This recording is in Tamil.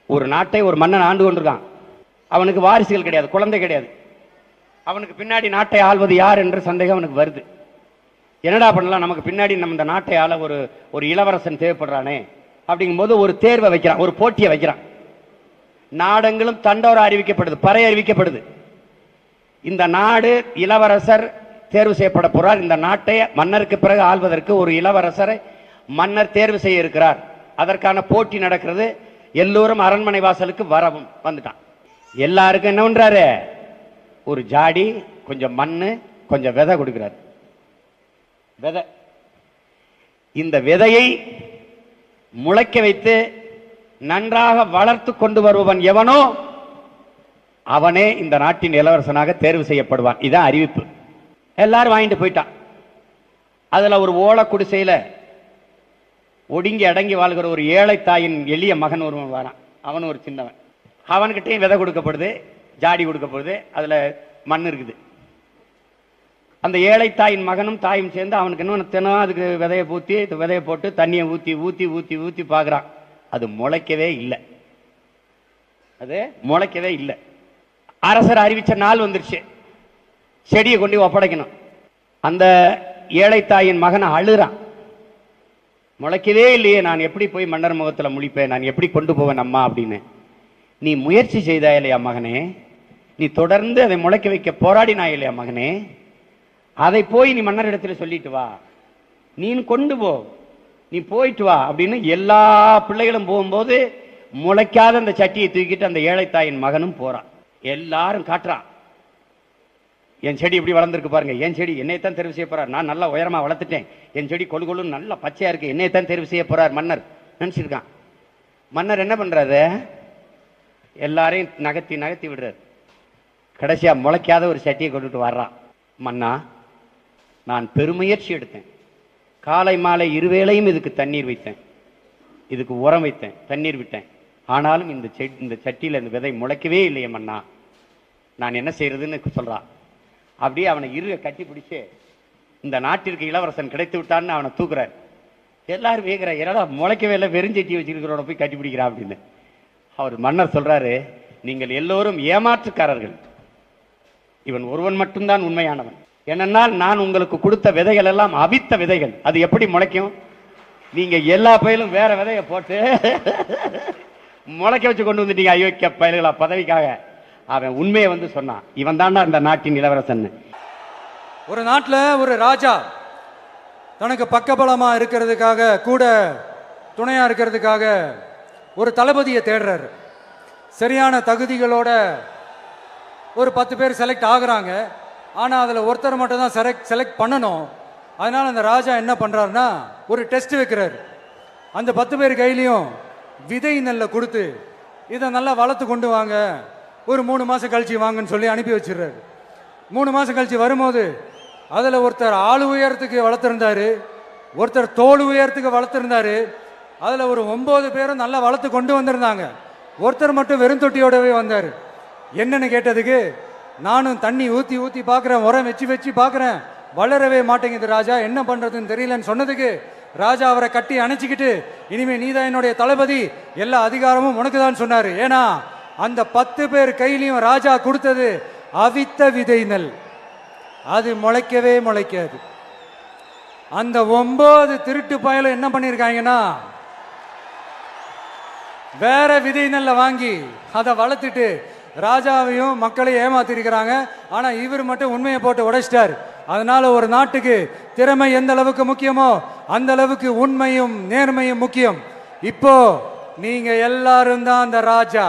ஒரு நாட்டை ஒரு மன்னன் ஆண்டு கொண்டிருக்கான். அவனுக்கு வாரிசுகள் கிடையாது, குழந்தை கிடையாது. அவனுக்கு பின்னாடி நாட்டை ஆள்வது யார் என்ற சந்தேகம் அவனுக்கு வருது. என்னடா பண்ணலாம், நமக்கு பின்னாடி நம்ம இந்த நாட்டை ஆள ஒரு இளவரசன் தேவைப்படுறானே அப்படிங்கும்போது ஒரு தேர்வை வைக்கிறான், ஒரு போட்டியை வைக்கிறான். நாடெங்கிலும் தண்டோரா அறிவிக்கப்படுது, பறை அறிவிக்கப்படுது. இந்த நாடு இளவரசர் தேர்வு செய்யப்பட போறார். இந்த நாட்டை மன்னருக்கு பிறகு ஆள்வதற்கு ஒரு இளவரசரை மன்னர் தேர்வு செய்ய இருக்கிறார். அதற்கான போட்டி நடக்கிறது. எல்லோரும் அரண்மனை வாசலுக்கு வரவும் வந்துட்டான். எல்லாருக்கும் என்ன பண்றாரு, ஒரு ஜாடி, கொஞ்சம் மண்ணு, கொஞ்சம் விதை கொடுக்கிறார். விதை, இந்த விதையை முளைக்க வைத்து நன்றாக வளர்த்து கொண்டு வருபவன் எவனோ அவனே இந்த நாட்டின் இளவரசனாக தேர்வு செய்யப்படுவான். இதான் அறிவிப்பு. எல்லாரும் வாங்கிட்டு போயிட்டான். அதுல ஒரு ஓலை குடிசையில ஒடுங்கி அடங்கி வாழ்கிற ஒரு ஏழை தாயின் எளிய மகன் ஒருவன் வரான். அவன் ஒரு சின்னவன். அவன்கிட்டையும் விதை கொடுக்கப்படுது, ஜாடி கொடுக்கப்படுது, அதுல மண் இருக்குது. அந்த ஏழை தாயின் மகனும் தாயும் சேர்ந்து அவனுக்கு என்ன தினம் அதுக்கு விதையை ஊத்தி, விதையை போட்டு தண்ணியை ஊத்தி ஊத்தி ஊத்தி ஊத்தி பார்க்கறான். அது முளைக்கவே இல்லை. அது முளைக்கவே இல்லை. அரசர் அறிவிச்ச நாள் வந்துருச்சு, செடியை கொண்டு ஒப்படைக்கணும். அந்த ஏழை தாயின் மகனை அழுறான். முளைக்கவே இல்லையே, நான் எப்படி போய் மன்னர் முகத்தில் முழிப்பேன், நான் எப்படி கொண்டு போவேன் அம்மா அப்படின்னு. நீ முயற்சி செய்தா இல்லையா மகனே, நீ தொடர்ந்து அதை முளைக்க வைக்க போராடினா இல்லையா மகனே, அதை போய் நீ மன்னரிடத்தில் சொல்லிட்டு வா, நீ கொண்டு போ, நீ போயிட்டு வா அப்படின்னு எல்லா பிள்ளைகளும் போகும்போது முளைக்காத அந்த சட்டியை தூக்கிட்டு அந்த ஏழை தாயின் மகனும் போறான். எல்லாரும் காட்டுறான், என் செடி இப்படி வளர்ந்துருக்கு பாருங்க, என் செடி என்னைத்தான் தேர்வு செய்ய போறார், நான் நல்லா உயரமா வளர்த்துட்டேன், என் செடி கொழு கொழுன்னு நல்லா பச்சையா இருக்கு, என்னைத்தான் தேர்வு செய்ய போறார் மன்னர் நினைச்சிருக்கான். மன்னர் என்ன பண்றாரு, எல்லாரையும் நகர்த்தி நகர்த்தி விடுறாரு. கடைசியா முளைக்காத ஒரு சட்டியை கொண்டுட்டு வர்றான். மன்னா, நான் பெருமுயற்சி எடுத்தேன், காலை மாலை இருவேளையும் இதுக்கு தண்ணீர் வைத்தேன், இதுக்கு உரம் வைத்தேன், தண்ணீர் விட்டேன், ஆனாலும் இந்த சட்டியில் இந்த விதை முளைக்கவே இல்லையே மன்னா, நான் என்ன செய்யறதுன்னு சொல்றான். அப்படியே அவனை கட்டி பிடிச்சு இந்த நாட்டிற்கு இளவரசன் கிடைத்து விட்டான்னு அவனை தூக்குறாரு. எல்லாரும் வேகிற, என்னடா முளைக்கவே இல்லை, வெறுஞ்சட்டி வச்சிருக்கிறவனை போய் கட்டி பிடிக்கிறா அப்படின்னு. அவர் மன்னர் சொல்றாரு, நீங்கள் எல்லோரும் ஏமாற்றுக்காரர்கள், இவன் ஒருவன் மட்டும்தான் உண்மையானவன். என்னென்னால் நான் உங்களுக்கு கொடுத்த விதைகள் எல்லாம் அவித்த விதைகள், அது எப்படி முளைக்கும், நீங்க எல்லா பயிலும் வேற விதைய போட்டு முளைக்க வச்சு கொண்டு வந்துட்டீங்க அயோக்கிய பயல்களா பதவிக்காக. அவன் உண்மையை வந்து சொன்னான், இவன் தான்டா இந்த நாட்டின் இளவரசன். ஒரு நாட்டில் ஒரு ராஜா தனக்கு பக்கபலமா இருக்கிறதுக்காக, கூட துணையா இருக்கிறதுக்காக ஒரு தளபதியை தேடுறாரு. சரியான தகுதிகளோட ஒரு 10 பேர் செலக்ட் ஆகுறாங்க. ஆனால் அதில் ஒருத்தர் மட்டும் தான் செலக்ட் பண்ணணும். அதனால அந்த ராஜா என்ன பண்றாருன்னா ஒரு டெஸ்ட் வைக்கிறாரு. அந்த 10 பேர் கையிலையும் விதை நெல்லை கொடுத்து இதை நல்லா வளர்த்து கொண்டு வாங்க, ஒரு 3 மாசம் கழிச்சு வாங்கன்னு சொல்லி அனுப்பி வச்சிடுறாரு. 3 மாசம் கழிச்சு வரும்போது அதில் ஒருத்தர் ஆளு உயரத்துக்கு வளர்த்துருந்தாரு, ஒருத்தர் தோல் உயரத்துக்கு வளர்த்துருந்தாரு. அதில் ஒரு 9 பேரும் நல்லா வளர்த்து கொண்டு வந்திருந்தாங்க. ஒருத்தர் மட்டும் வெறும் தொட்டியோடவே வந்தார். என்னன்னு கேட்டதுக்கு, நானும் தண்ணி ஊற்றி ஊற்றி பார்க்குறேன், உரம் வச்சு வச்சு பார்க்குறேன், வளரவே மாட்டேங்குது ராஜா, என்ன பண்ணுறதுன்னு தெரியலன்னு சொன்னதுக்கு ராஜா அவரை கட்டி அணைச்சிக்கிட்டு, இனிமே நீதான் என்னுடைய தளபதி, எல்லா அதிகாரமும் உனக்கு தான் சொன்னார். ஏன்னா அந்த 10 பேர் கையிலையும் ராஜா கொடுத்தது அவித்த விதை நெல், அது முளைக்கவே முளைக்காது. அந்த 9 திருட்டு பயலும் என்ன பண்ணியிருக்காங்கன்னா வேற விதை நெல்லை வாங்கி அதை வளர்த்துட்டு ராஜாவையும் மக்களையும் ஏமாத்திருக்கிறாங்க. ஆனா இவர் மட்டும் உண்மையை போட்டு உடைச்சிட்டார். அதனால ஒரு நாட்டுக்கு திறமை எந்த அளவுக்கு முக்கியமோ அந்த அளவுக்கு உண்மையும் நேர்மையும் முக்கியம். இப்போ நீங்க எல்லாரும் தான் அந்த ராஜா.